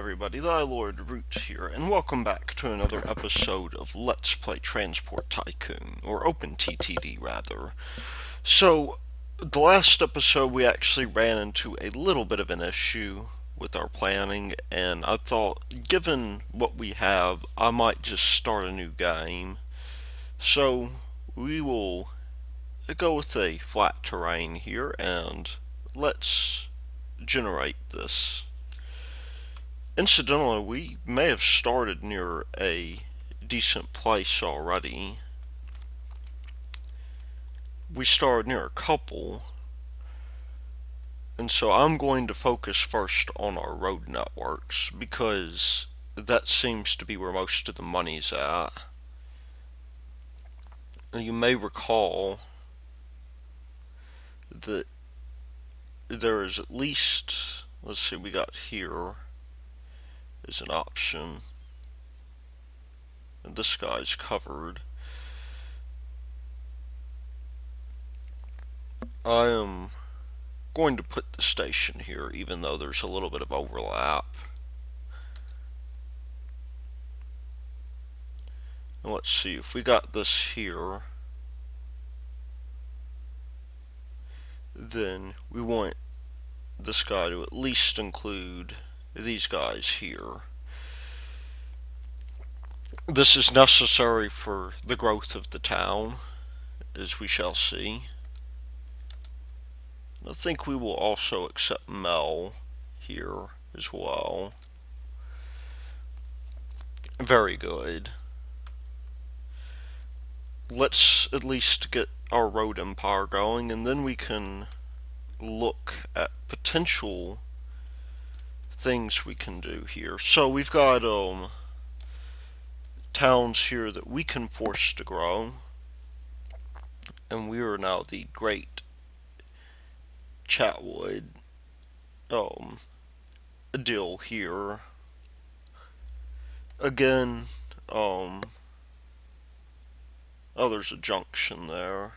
everybody, Thy Lord Root here, and welcome back to another episode of Let's Play Transport Tycoon, or OpenTTD rather. So, the last episode we actually ran into a little bit of an issue with our planning, and I thought, given what we have, I might just start a new game. So, we will go with a flat terrain here, and let's generate this. Incidentally, we may have started near a decent place already. We started near a couple, and so I'm going to focus first on our road networks because that seems to be where most of the money's at. And you may recall that there is at least, let's see, we got here is an option, and this guy's covered. I am going to put the station here, even though there's a little bit of overlap. And let's see, if we got this here, then we want this guy to at least include these guys here. This is necessary for the growth of the town, as we shall see. I think we will also accept Mel here as well. Very good. Let's at least get our road empire going, and then we can look at potential things we can do here. So we've got towns here that we can force to grow, and we are now the Great Chatwood deal here. Again, oh, there's a junction there.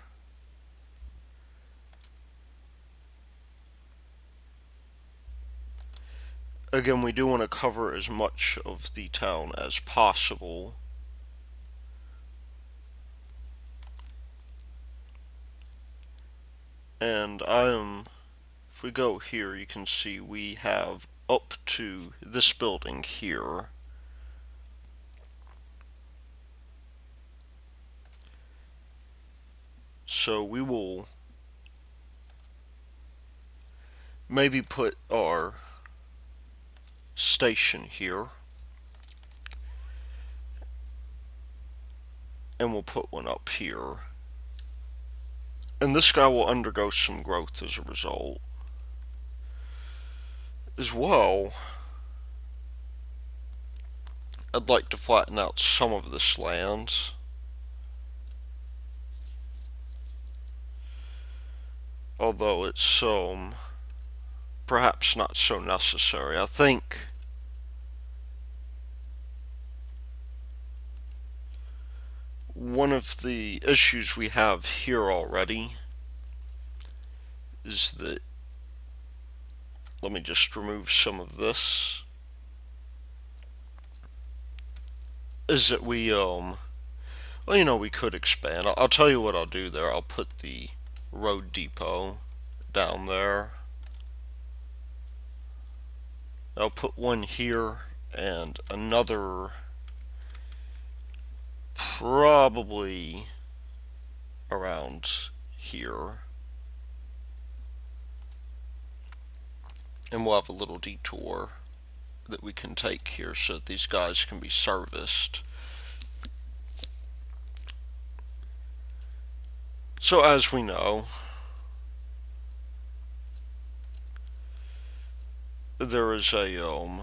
Again, we do want to cover as much of the town as possible. And if we go here, you can see we have up to this building here. So we will maybe put our station here, and we'll put one up here. And this guy will undergo some growth as a result. As well, I'd like to flatten out some of this land. Although it's perhaps not so necessary. I think one of the issues we have here already is that, let me just remove some of this, is that we, well, you know, we could expand. I'll tell you what I'll do there. I'll put the road depot down there. I'll put one here and another probably around here. And we'll have a little detour that we can take here so that these guys can be serviced. So as we know, there is a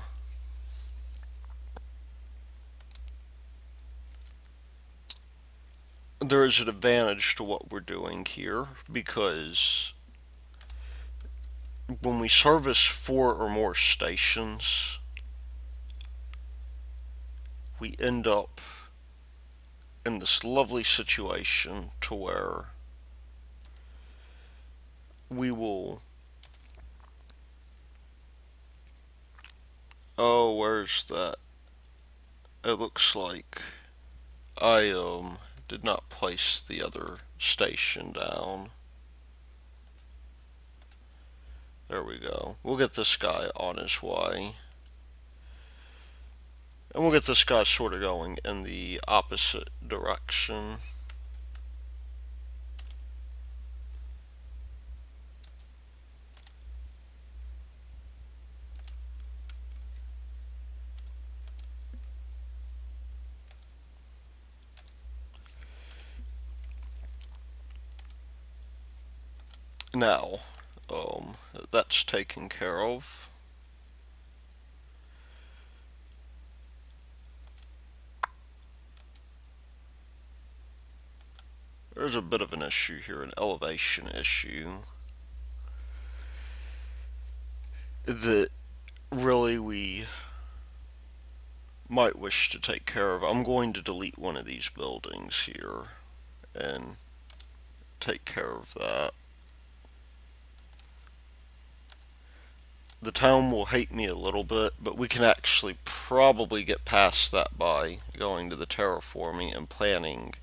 there is an advantage to what we're doing here, because when we service 4 or more stations, we end up in this lovely situation to where we will Oh, where's that? It looks like I did not place the other station down. There we go. We'll get this guy on his way. And we'll get this guy sort of going in the opposite direction. Now, that's taken care of. There's a bit of an issue here, an elevation issue, that really we might wish to take care of. I'm going to delete one of these buildings here and take care of that. The town will hate me a little bit, but we can actually probably get past that by going to the terraforming and planting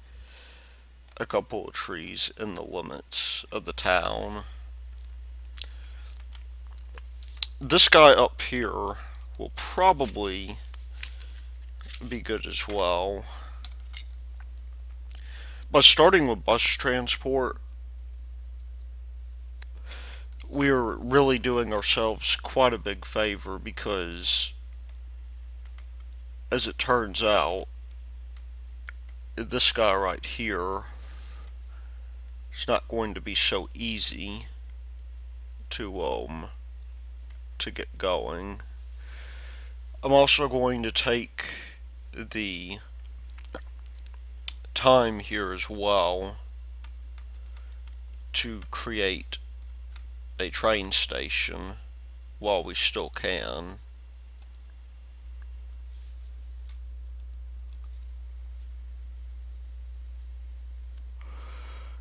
a couple of trees in the limits of the town. This guy up here will probably be good as well. By starting with bus transport, we're really doing ourselves quite a big favor because, as it turns out, this guy right here is not going to be so easy to get going. I'm also going to take the time here as well to create a train station while we still can.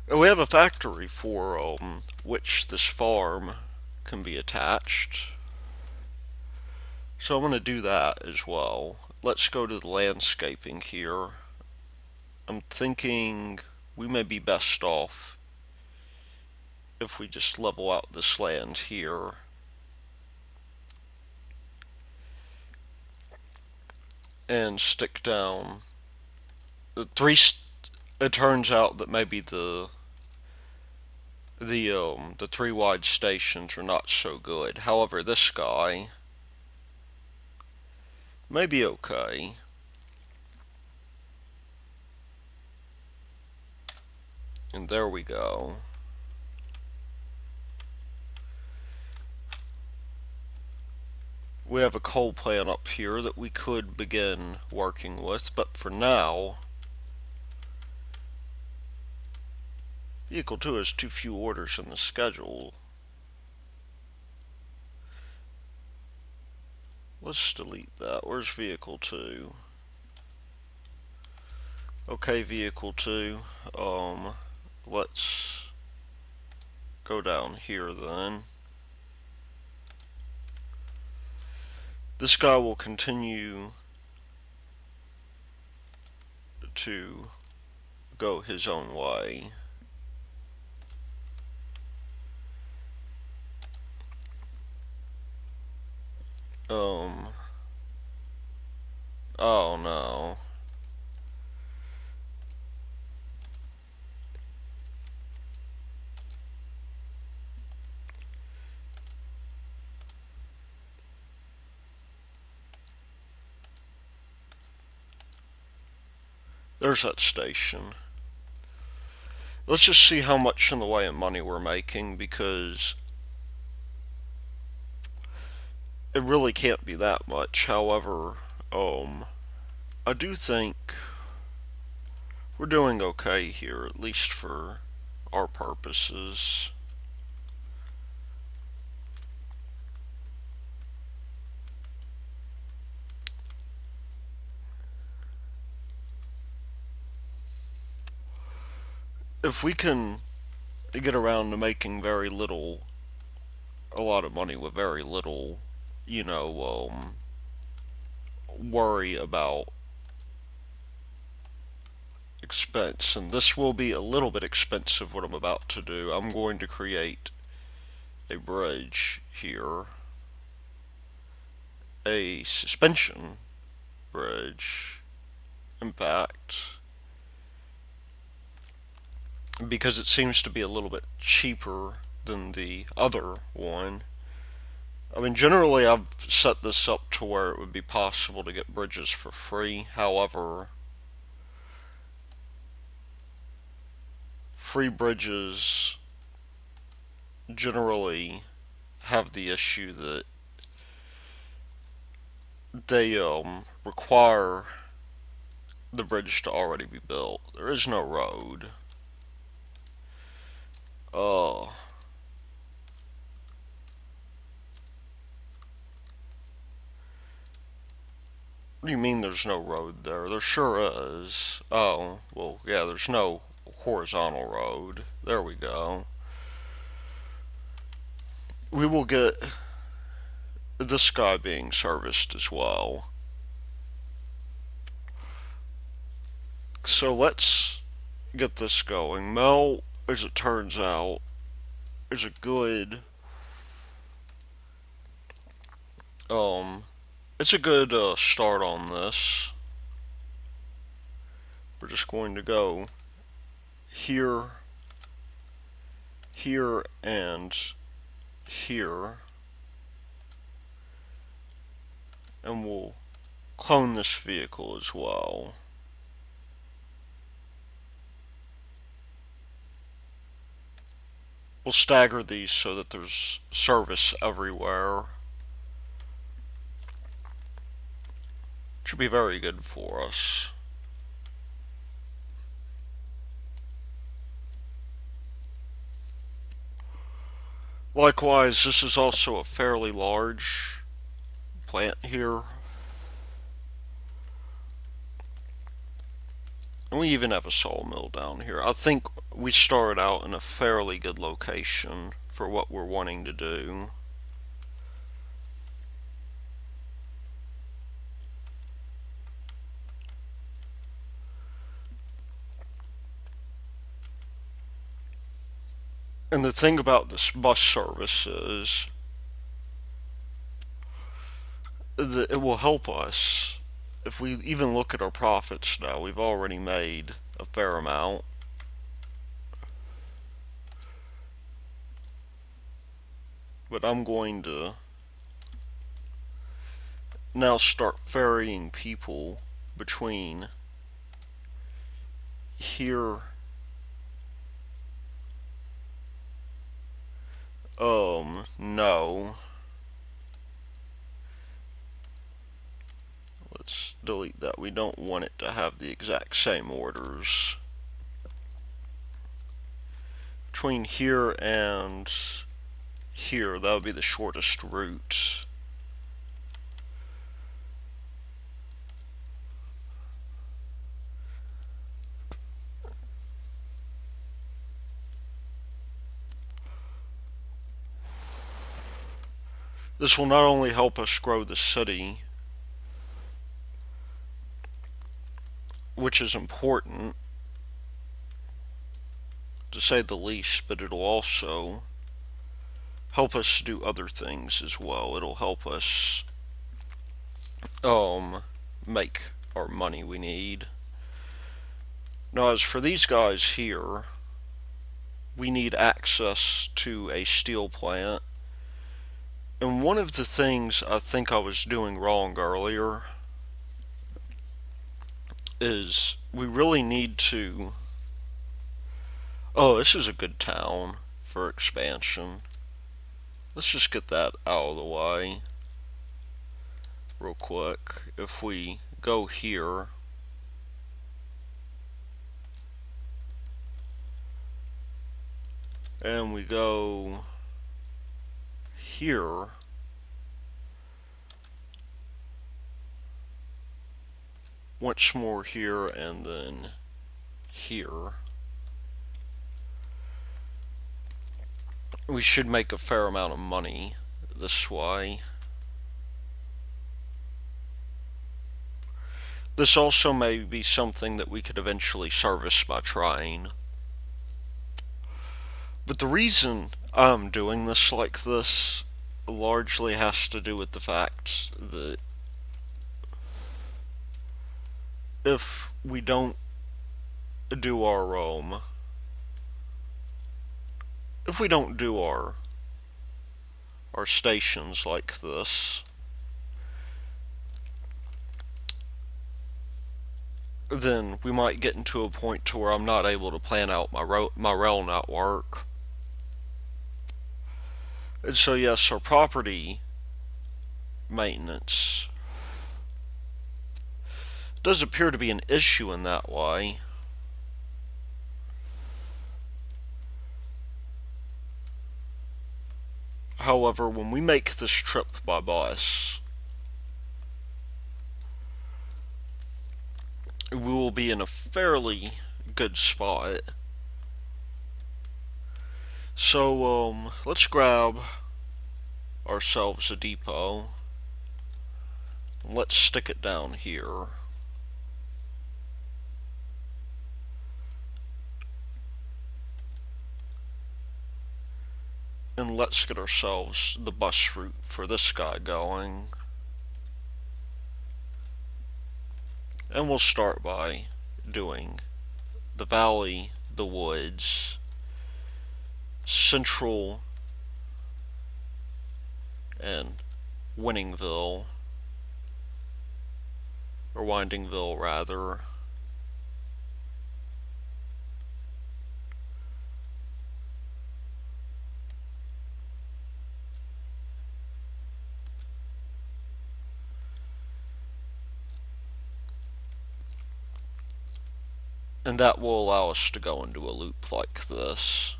And we have a factory for which this farm can be attached. So I'm going to do that as well. Let's go to the landscaping here. I'm thinking we may be best off if we just level out this land here. And stick down the three. It turns out that maybe the three wide stations are not so good. However, this guy may be okay. And there we go. We have a coal plant up here that we could begin working with, but for now, Vehicle 2 has too few orders in the schedule. Let's delete that. Where's Vehicle 2? Okay, Vehicle 2. Let's go down here then. This guy will continue to go his own way. Oh no. There's that station. Let's just see how much in the way of money we're making, because it really can't be that much. However, I do think we're doing okay here, at least for our purposes. If we can get around to making a lot of money with very little, worry about expense. And this will be a little bit expensive, what I'm about to do. I'm going to create a bridge here, a suspension bridge, in fact, because it seems to be a little bit cheaper than the other one. I mean, generally I've set this up to where it would be possible to get bridges for free. However, free bridges generally have the issue that they require the bridge to already be built. There is no road. What do you mean there's no road there? There sure is. Oh, well, yeah, there's no horizontal road. There we go. We will get this guy being serviced as well. So let's get this going. Mel, as it turns out, is a good it's a good start on this. We're just going to go here, here, and here, and we'll clone this vehicle as well. We'll stagger these so that there's service everywhere. Should be very good for us. Likewise, this is also a fairly large plant here. And we even have a sawmill down here. I think we started out in a fairly good location for what we're wanting to do. And the thing about this bus service is that it will help us. If we even look at our profits now, we've already made a fair amount. But I'm going to now start ferrying people between here no. Let's delete that. We don't want it to have the exact same orders. Between here and here, that would be the shortest route. This will not only help us grow the city, which is important, to say the least, but it'll also help us do other things as well. It'll help us make our money we need. Now, as for these guys here, we need access to a steel plant. And one of the things I think I was doing wrong earlier is we really need to... Oh, this is a good town for expansion. Let's just get that out of the way real quick. If we go here, and we go here, once more here, and then here, we should make a fair amount of money this way. This also may be something that we could eventually service by trying. But the reason I'm doing this like this largely has to do with the fact that if we don't do our stations like this, then we might get into a point to where I'm not able to plan out my rail network. And so yes, our property maintenance does appear to be an issue in that way. However, when we make this trip by bus, we will be in a fairly good spot. So, let's grab ourselves a depot. Let's stick it down here. And let's get ourselves the bus route for this guy going. And we'll start by doing the valley, the woods, Central, and Winningville, or Windingville rather. And that will allow us to go into a loop like this.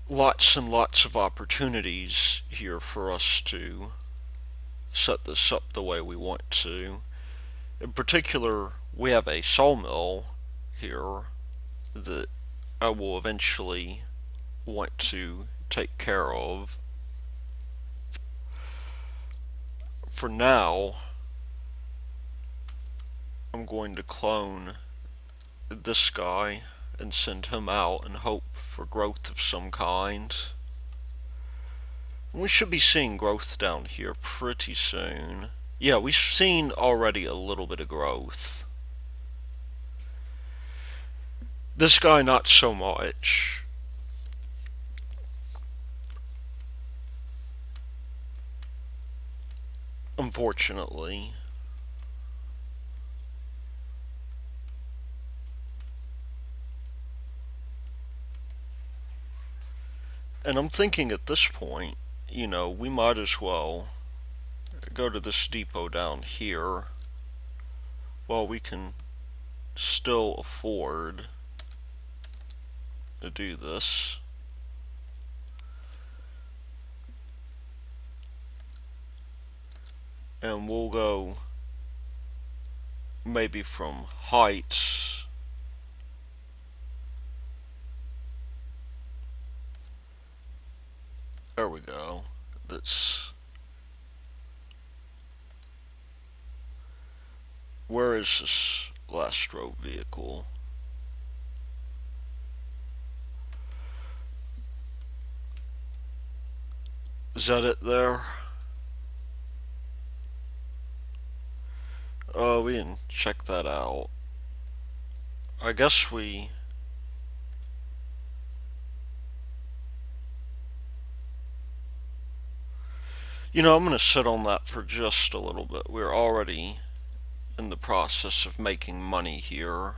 Lots and lots of opportunities here for us to set this up the way we want to. In particular, we have a sawmill here that I will eventually want to take care of. For now, I'm going to clone this guy and send him out and hope for growth of some kind. And we should be seeing growth down here pretty soon. Yeah, we've seen already a little bit of growth. This guy not so much. Unfortunately. And I'm thinking at this point, you know, we might as well go to this depot down here while we can still afford to do this. And we'll go maybe from Heights there we go. That's where is this last row vehicle? Is that it there? Oh, we didn't check that out. I guess we... You know, I'm going to sit on that for just a little bit. We're already in the process of making money here.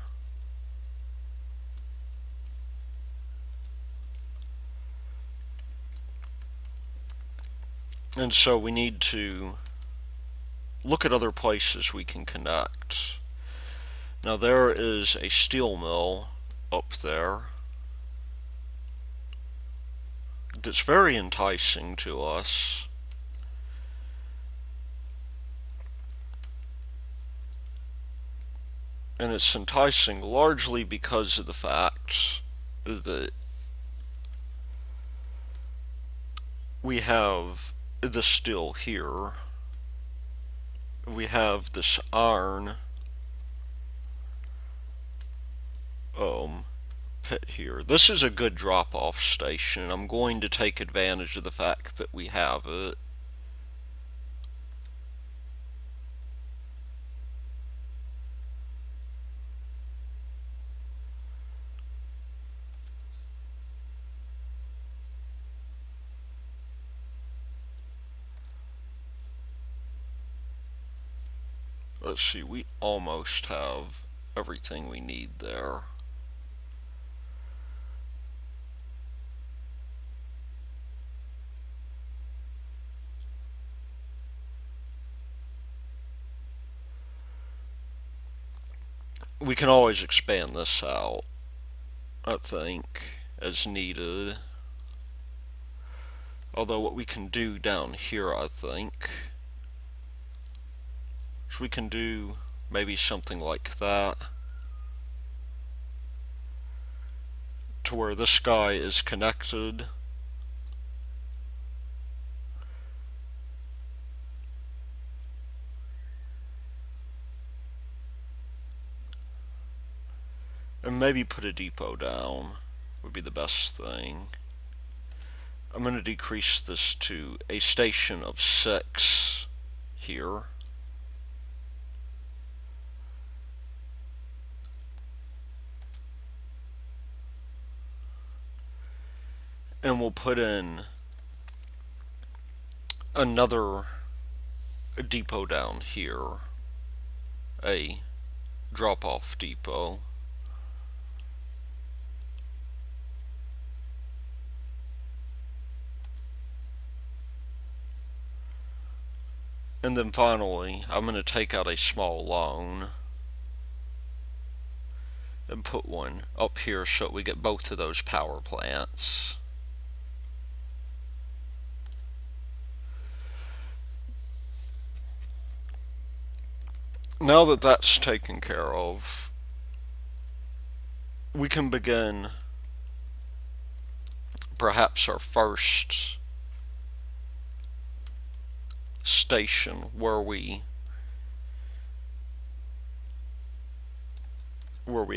And so we need to look at other places we can connect. Now there is a steel mill up there that's very enticing to us. And it's enticing largely because of the fact that we have the steel here. we have this iron pit here. This is a good drop-off station. I'm going to take advantage of the fact that we have it. Let's see, we almost have everything we need there. We can always expand this out, I think, as needed. Although what we can do down here, I think, is we can do maybe something like that, to where this guy is connected. And maybe put a depot down would be the best thing. I'm going to decrease this to a station of 6 here. And we'll put in another depot down here, a drop-off depot. And then finally, I'm going to take out a small loan and put one up here so we get both of those power plants. Now that that's taken care of, we can begin perhaps our first station where we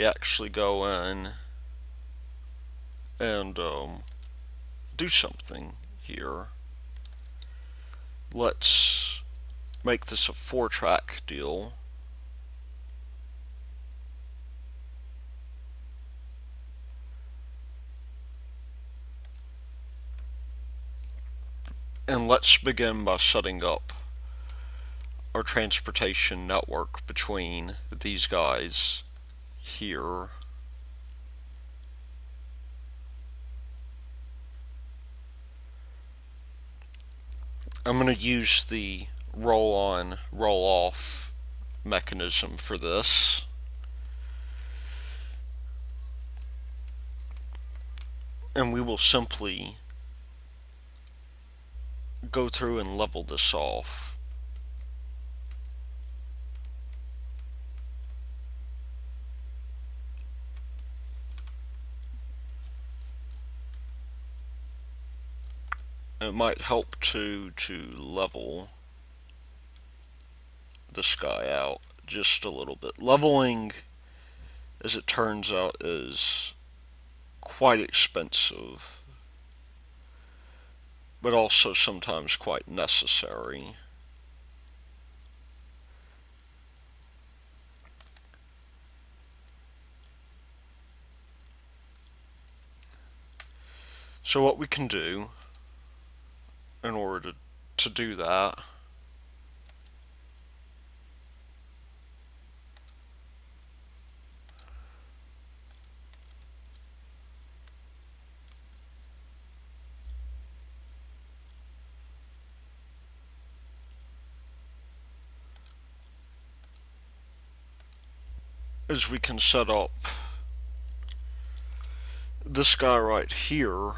actually go in and do something here. Let's make this a 4-track deal. And let's begin by setting up our transportation network between these guys here. I'm going to use the roll-on, roll-off mechanism for this. And we will simply go through and level this off. It might help to level this guy out just a little bit. Leveling, as it turns out, is quite expensive, but also sometimes quite necessary. So what we can do in order to do that is we can set up this guy right here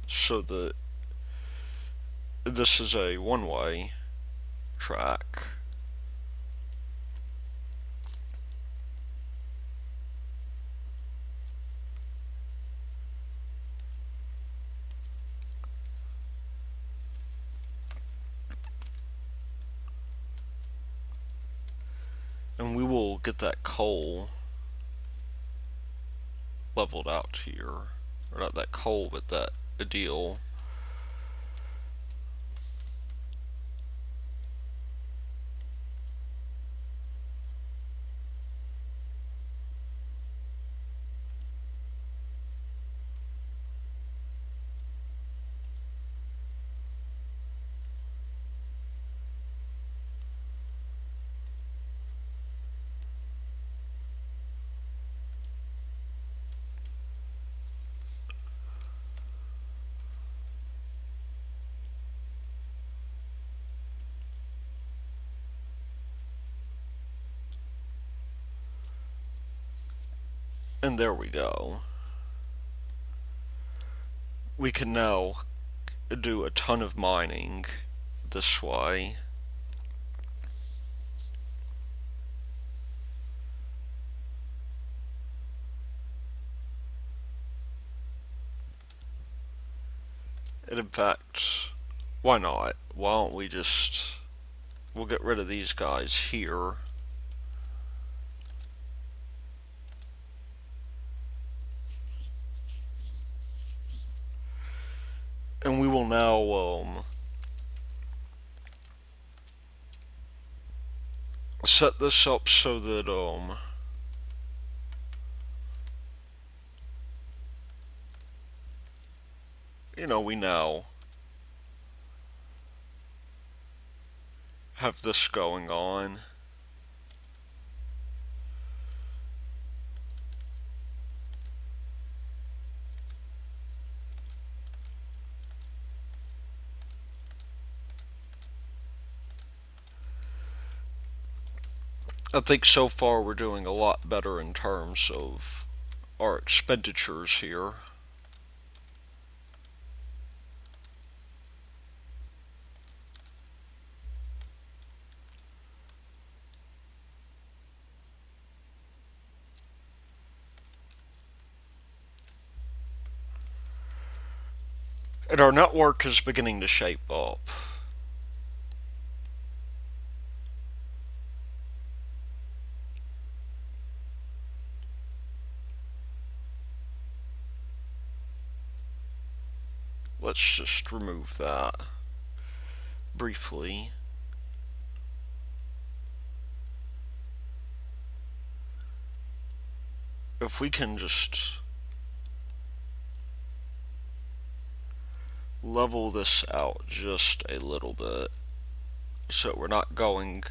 so that this is a one-way track. And we will get that coal leveled out here. Or not that coal, but that deal. And there we go. We can now do a ton of mining this way. And in fact, why not? Why don't we just... We'll get rid of these guys here. And we will now set this up so that you know, we now have this going on. I think so far we're doing a lot better in terms of our expenditures here. And our network is beginning to shape up. Let's just remove that briefly. If we can just level this out just a little bit, so we're not going...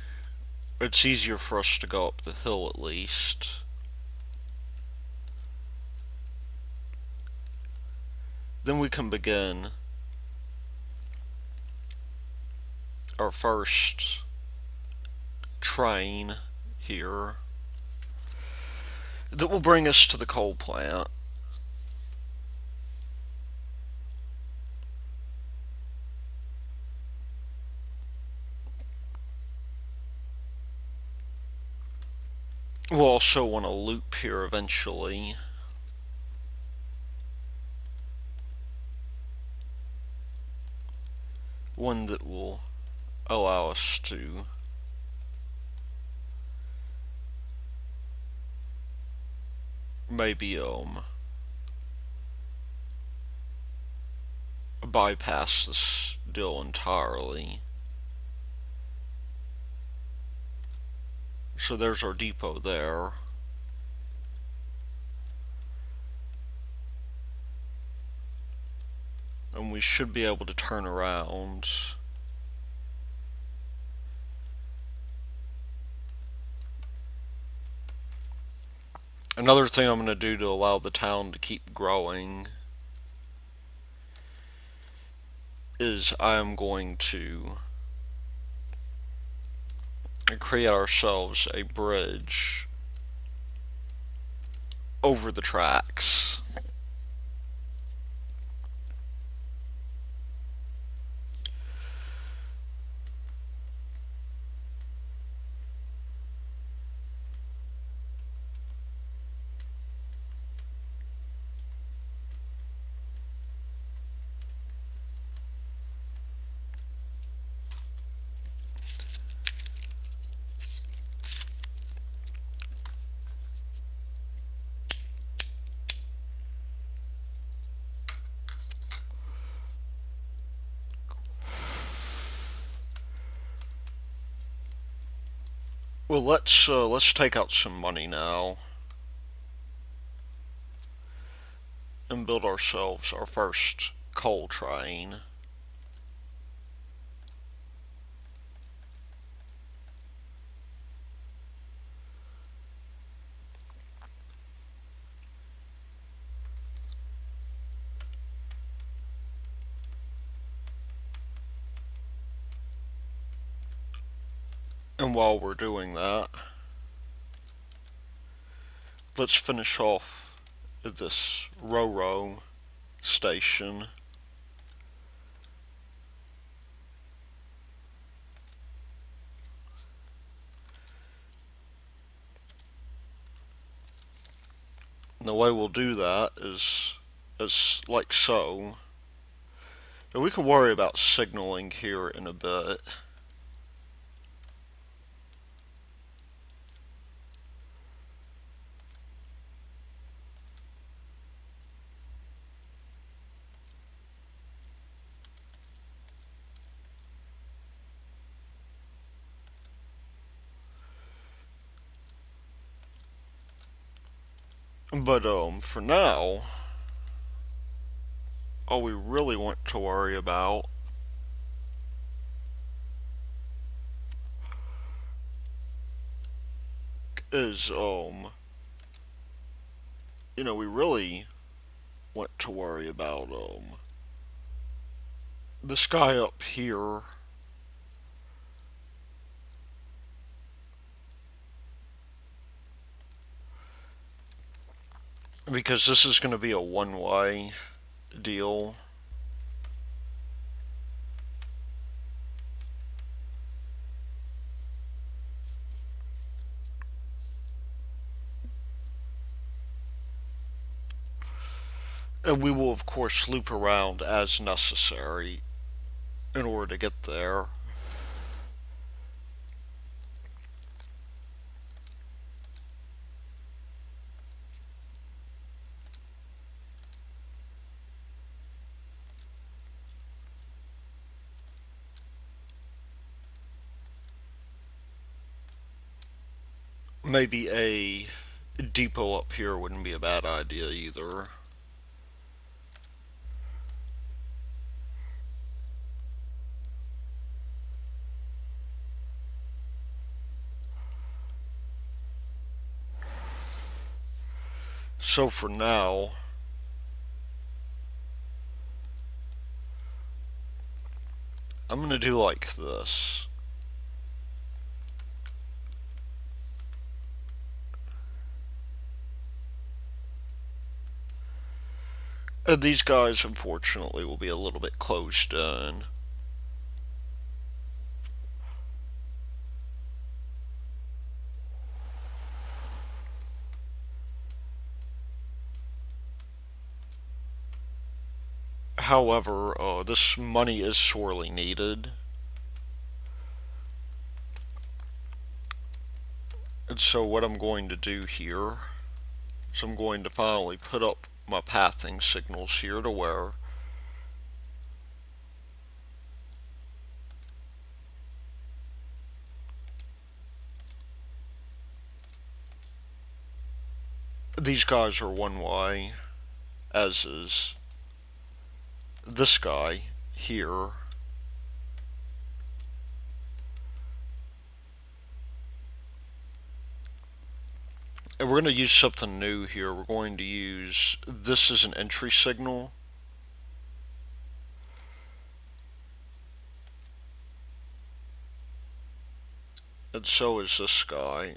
It's easier for us to go up the hill at least. Then we can begin our first train here that will bring us to the coal plant. We'll also want to loop here eventually. One that will allow us to maybe bypass this deal entirely. So there's our depot there. And we should be able to turn around. Another thing I'm going to do to allow the town to keep growing is I am going to create ourselves a bridge over the tracks. Well, let's take out some money now and build ourselves our first coal train. And while we're doing that, let's finish off this Roro station. And the way we'll do that is like so. And we can worry about signaling here in a bit. But for now, all we really want to worry about is we really want to worry about this guy up here, because this is going to be a one-way deal. And we will of course loop around as necessary in order to get there. Maybe a depot up here wouldn't be a bad idea either. So for now, I'm going to do like this. And these guys, unfortunately, will be a little bit closed in. However, this money is sorely needed. And so what I'm going to do here is I'm going to finally put up my pathing signals here to where these guys are one way, as is this guy here. And we're going to use something new here. We're going to use this as an entry signal. And so is this guy.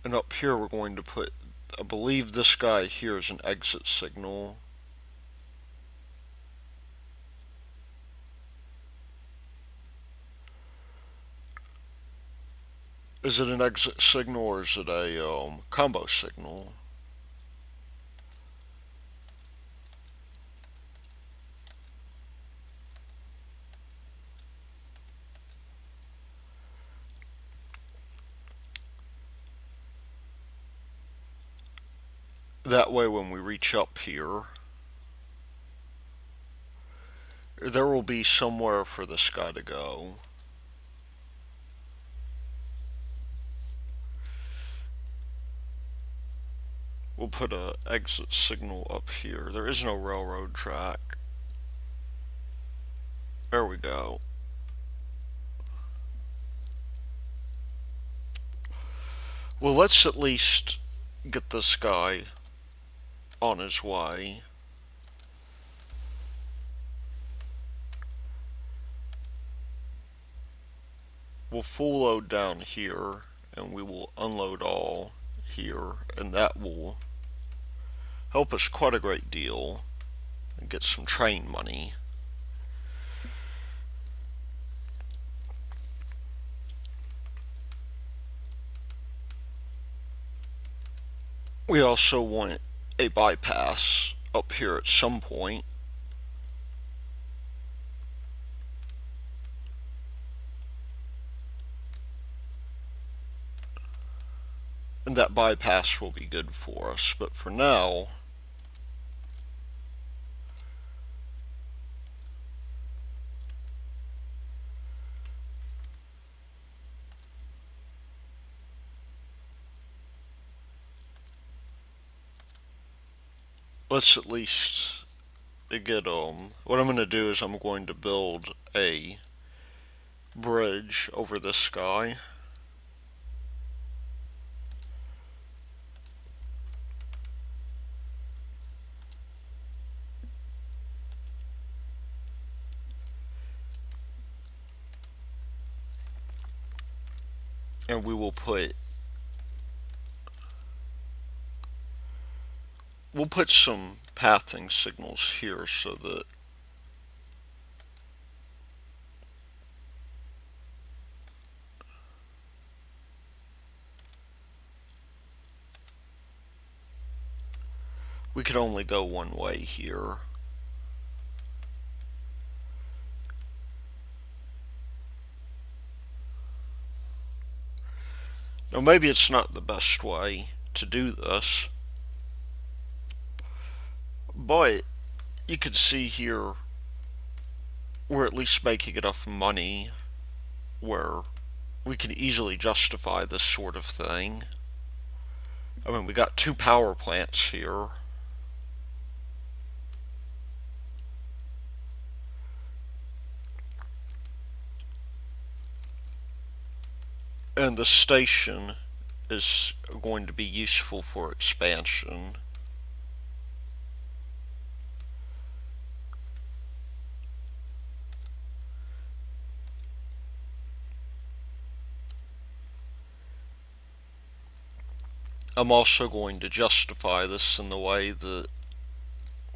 And up here we're going to put, I believe this guy here is an exit signal. Is it an exit signal or is it a combo signal? That way when we reach up here, there will be somewhere for this guy to go. We'll put a exit signal up here. There is no railroad track. There we go. Well, let's at least get this guy on his way. We'll full load down here, and we will unload all here, and that will help us quite a great deal and get some train money. We also want a bypass up here at some point. And that bypass will be good for us, but for now, let's at least get what I'm going to do is I'm going to build a bridge over this sky. And we will put some pathing signals here so that we can only go one way here. Now maybe it's not the best way to do this, but you can see here we're at least making enough money where we can easily justify this sort of thing. I mean, we got 2 power plants here. And the station is going to be useful for expansion. I'm also going to justify this in the way that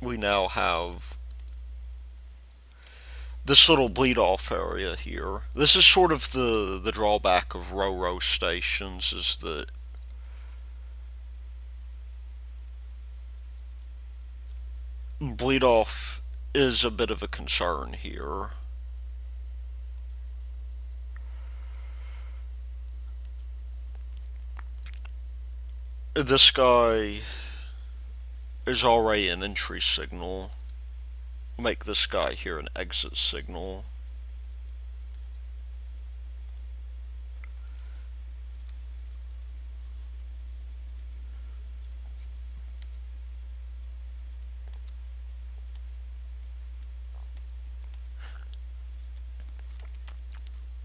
we now have this little bleed-off area here. This is sort of the drawback of row stations, is that bleed-off is a bit of a concern here. This guy is already an entry signal. Make this guy here an exit signal.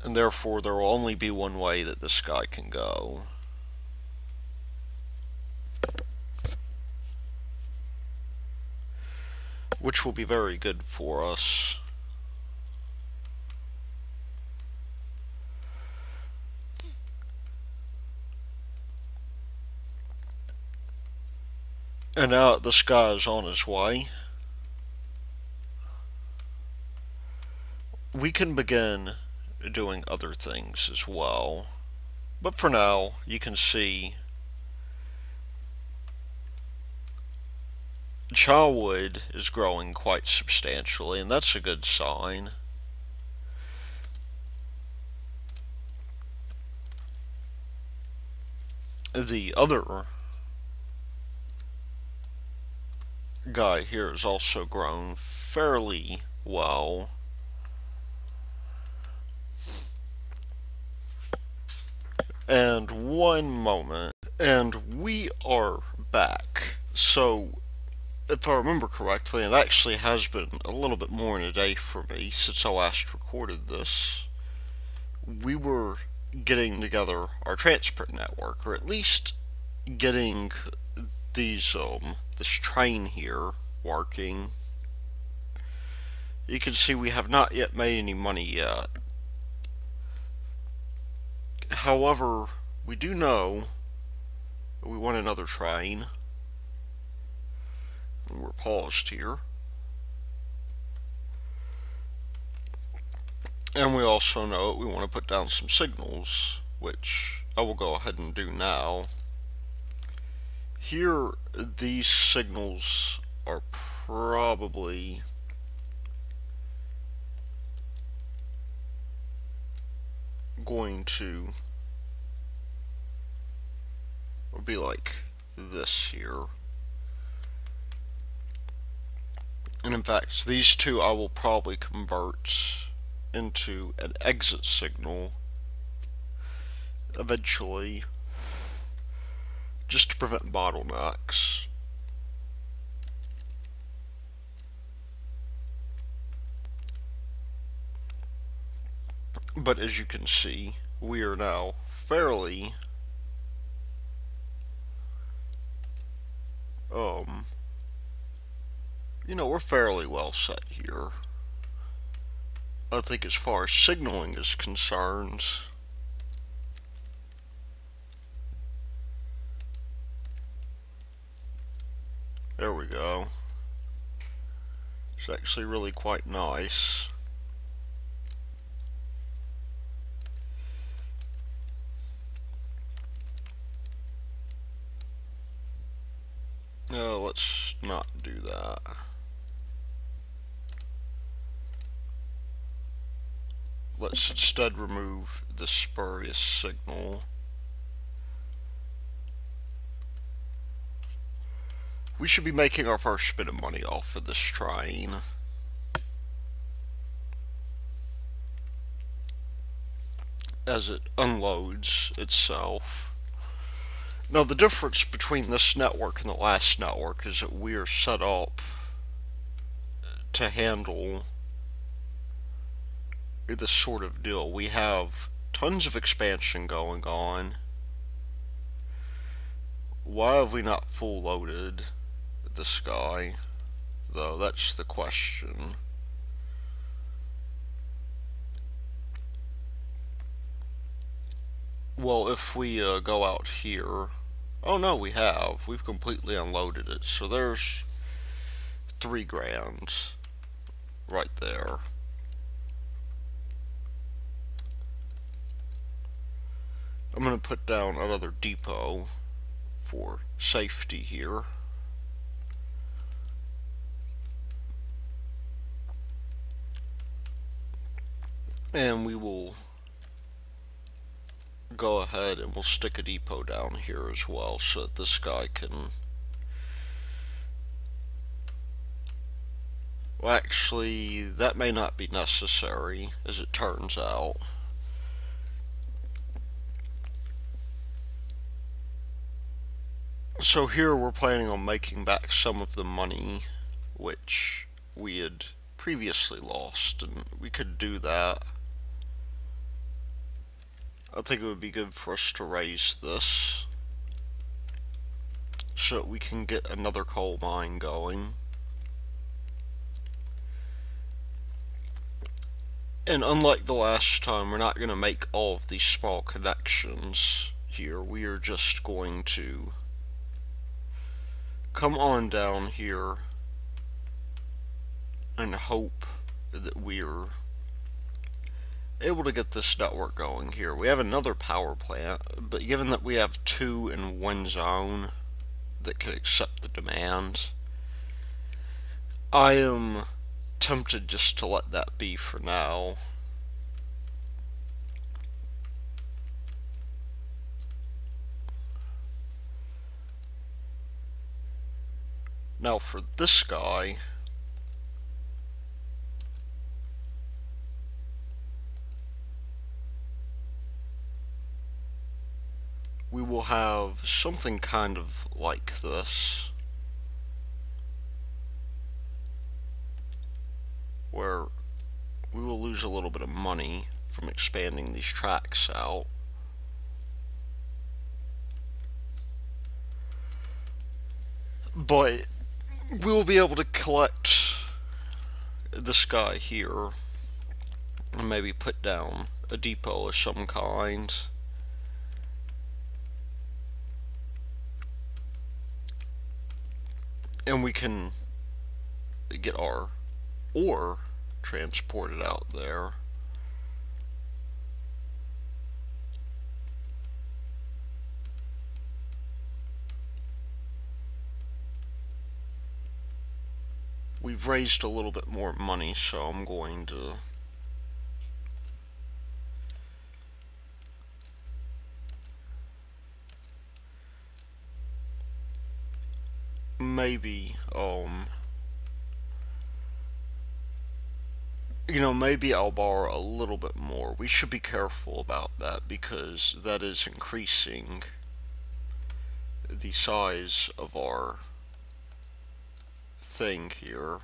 And therefore there will only be one way that this guy can go. Which will be very good for us. And now this guy is on his way. We can begin doing other things as well. But for now, you can see childwood is growing quite substantially, and that's a good sign. The other guy here has also grown fairly well. And one moment, and we are back. So, if I remember correctly, it actually has been a little bit more than a day for me since I last recorded this. We were getting together our transport network, or at least getting this train here working. You can see we have not yet made any money yet. However, we do know we want another train. We're paused here. And we also know we want to put down some signals, which I will go ahead and do now. Here, these signals are probably going to be like this here. And in fact, these two I will probably convert into an exit signal eventually, just to prevent bottlenecks. But as you can see, we are now fairly we're fairly well set here. I think as far as signaling is concerned, there we go. It's actually really quite nice. No, let's not do that. Let's instead remove the spurious signal. We should be making our first bit of money off of this train. As it unloads itself. Now the difference between this network and the last network is that we are set up to handle this sort of deal. We have tons of expansion going on. Why have we not full loaded this guy, though? That's the question. Well, if we go out here, oh no, we've completely unloaded it, so there's 3 grand right there. I'm going to put down another depot for safety here. And we will go ahead and we'll stick a depot down here as well so that this guy can... Well, actually, that may not be necessary, as it turns out. So here we're planning on making back some of the money which we had previously lost, and we could do that. I think it would be good for us to raise this so that we can get another coal mine going. And unlike the last time, we're not going to make all of these small connections here. We are just going to come on down here and hope that we're able to get this network going here. We have another power plant, but given that we have 2 in one zone that can accept the demand, I am tempted just to let that be for now. Now for this guy, will have something kind of like this, where we will lose a little bit of money from expanding these tracks out. But we will be able to collect this guy here and maybe put down a depot of some kind. And we can get our ore transported out there. We've raised a little bit more money, so I'm going to maybe, maybe I'll borrow a little bit more. We should be careful about that because that is increasing the size of our thing here.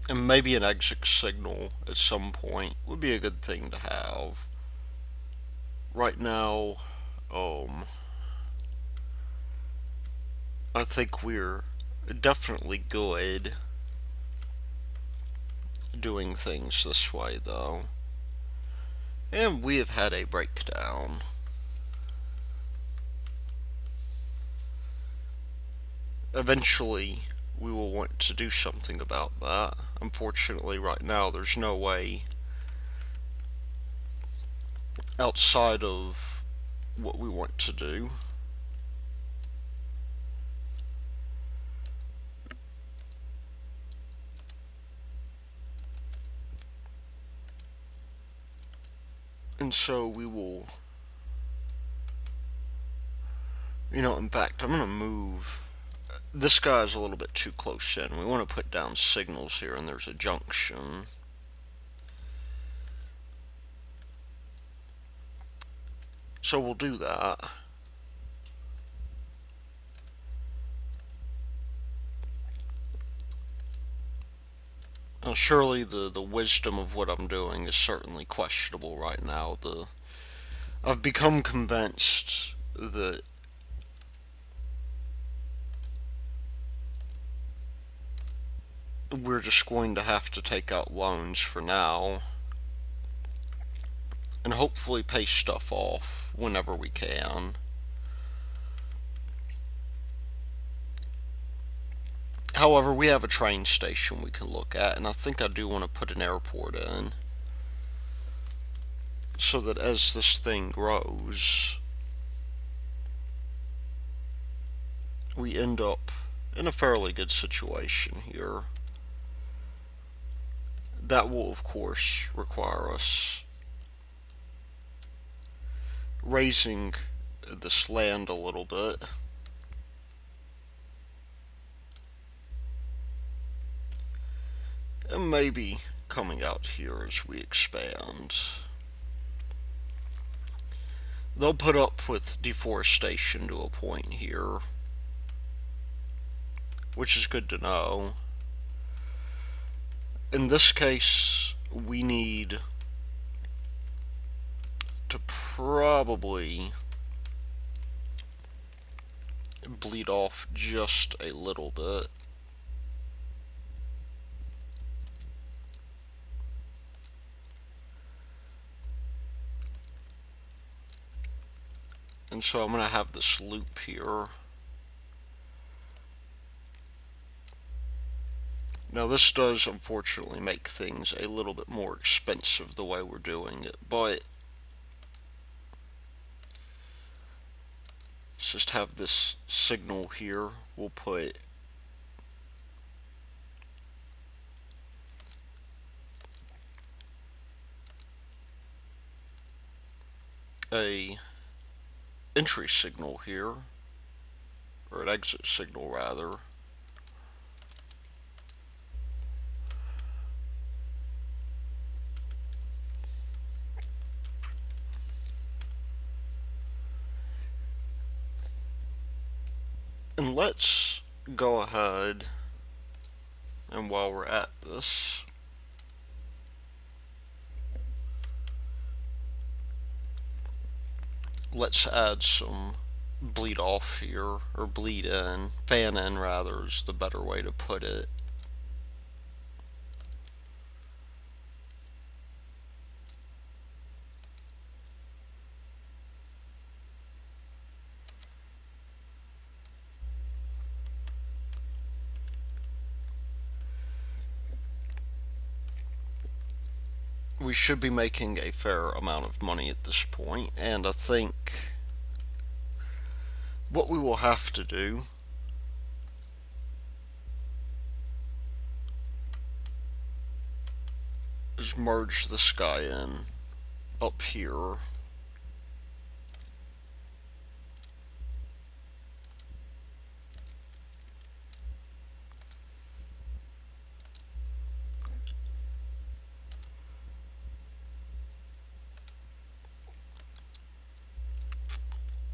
And maybe an exit signal at some point would be a good thing to have. Right now, I think we're definitely good doing things this way, though. And we have had a breakdown. Eventually, we will want to do something about that. Unfortunately, right now, there's no way outside of what we want to do. And so we will, in fact, I'm going to move. This guy's a little bit too close in. We want to put down signals here, and there's a junction. So we'll do that. Now, surely the wisdom of what I'm doing is certainly questionable right now. I've become convinced that we're just going to have to take out loans for now and hopefully pay stuff off whenever we can. However, we have a train station we can look at, and I think I do want to put an airport in so that as this thing grows, we end up in a fairly good situation here. That will, of course, require us raising this land a little bit. And maybe coming out here as we expand. They'll put up with deforestation to a point here, which is good to know. In this case, we need to probably bleed off just a little bit. And so I'm going to have this loop here. Now this does unfortunately make things a little bit more expensive the way we're doing it, but let's just have this signal here. We'll put a entry signal here, or an exit signal rather. let's go ahead, and while we're at this, let's add some bleed off here, or bleed in, fan in rather is the better way to put it. We should be making a fair amount of money at this point, and I think what we will have to do is merge this guy in up here.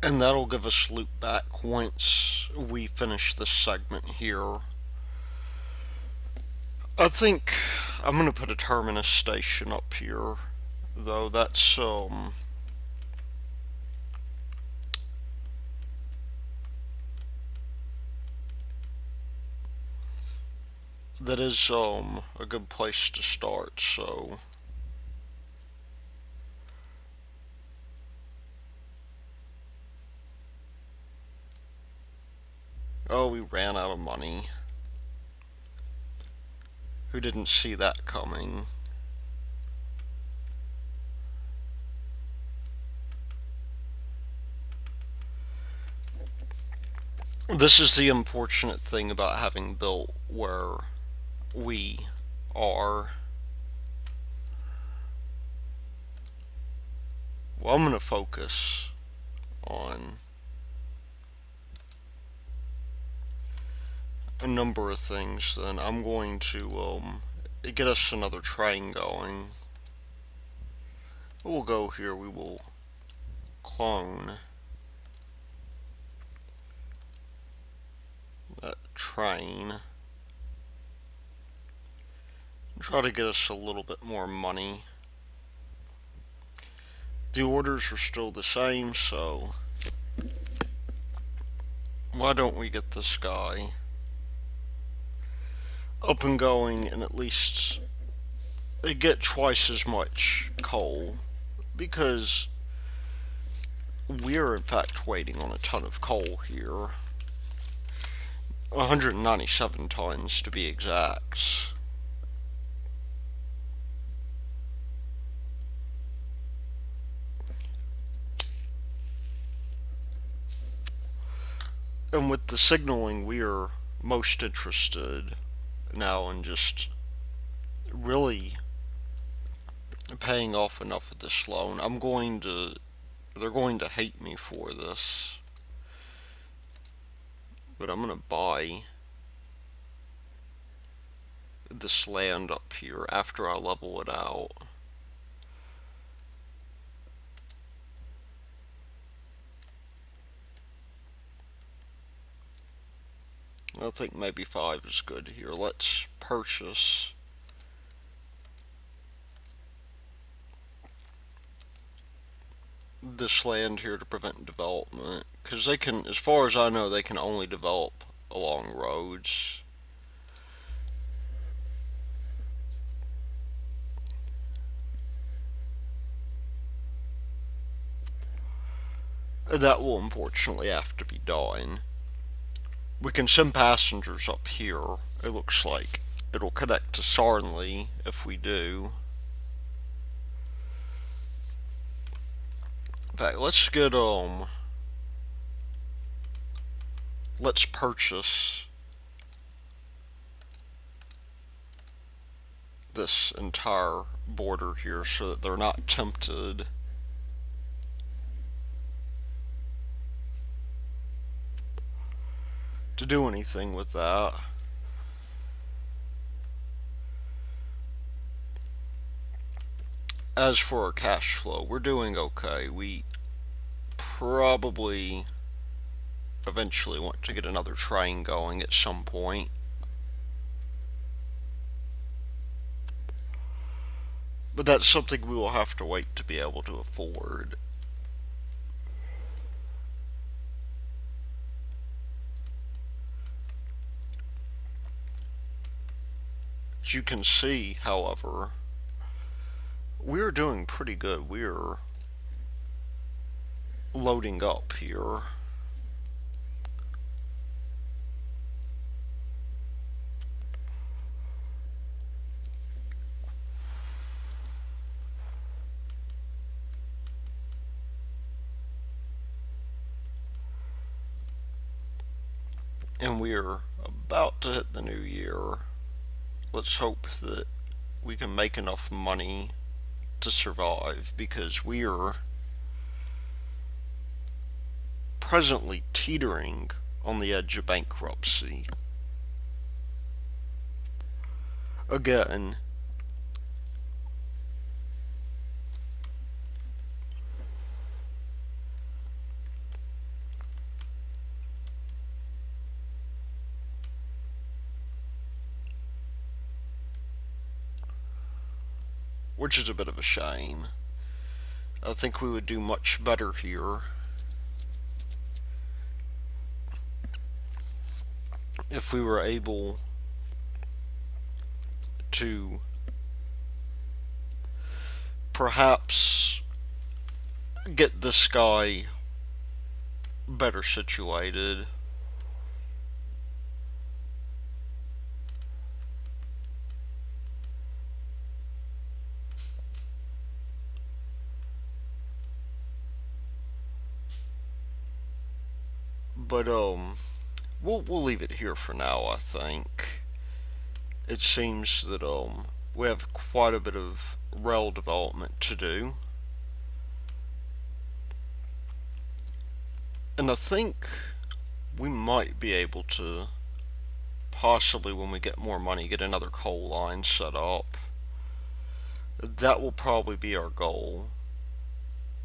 And that'll give us loop back once we finish this segment here. I think I'm going to put a terminus station up here, though that's, that is, a good place to start, so. Oh, we ran out of money. Who didn't see that coming? This is the unfortunate thing about having built where we are. Well, I'm going to focus on a number of things, then. I'm going to get us another train going. We'll go here, we will clone that train and try to get us a little bit more money. The orders are still the same, so why don't we get this guy up and going and at least get twice as much coal, because we're in fact waiting on a ton of coal here. 197 tons to be exact. And with the signaling, we are most interested now in just really paying off enough of this loan. They're going to hate me for this, but I'm going to buy this land up here after I level it out. I think maybe 5 is good here. Let's purchase this land here to prevent development, because they can, as far as I know, they can only develop along roads. That will unfortunately have to be done. We can send passengers up here. It looks like it'll connect to Sarnley if we do. In fact, let's get, let's purchase this entire border here so that they're not tempted to do anything with that. As for our cash flow, we're doing okay. We probably eventually want to get another train going at some point. But that's something we will have to wait to be able to afford. As you can see, however, we're doing pretty good. We're loading up here. And we're about to hit the new year. Let's hope that we can make enough money to survive, because we're presently teetering on the edge of bankruptcy. Again, which is a bit of a shame. I think we would do much better here if we were able to perhaps get this guy better situated. But we'll leave it here for now, I think. It seems that we have quite a bit of rail development to do. And I think we might be able to, possibly when we get more money, get another coal line set up. That will probably be our goal.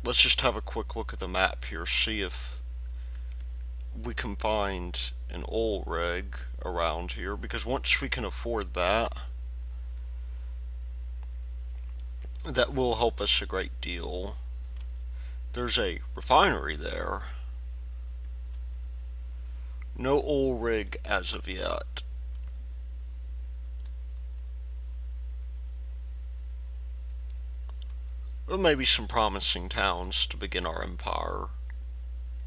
Let's just have a quick look at the map here, see if we can find an oil rig around here, because once we can afford that, that will help us a great deal. There's a refinery there. No oil rig as of yet. But maybe some promising towns to begin our empire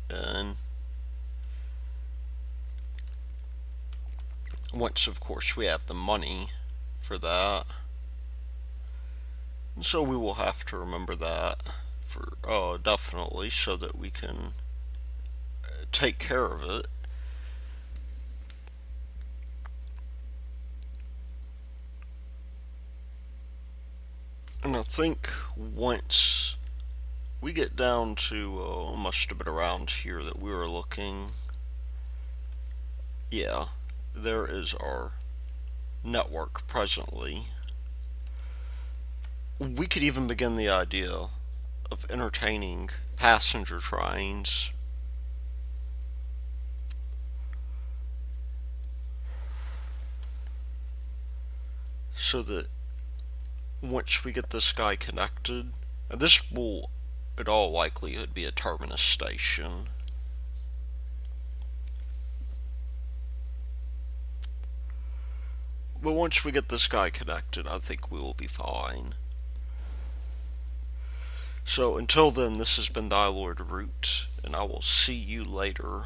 in. Once, of course, we have the money for that. And so we will have to remember that for definitely, so that we can take care of it. And I think once we get down to, must have been around here that we were looking. Yeah, there is our network presently. We could even begin the idea of entertaining passenger trains. So that once we get this guy connected, and this will in all likelihood be a terminus station. But once we get this guy connected, I think we will be fine. So until then, this has been Thy Lord Root, and I will see you later.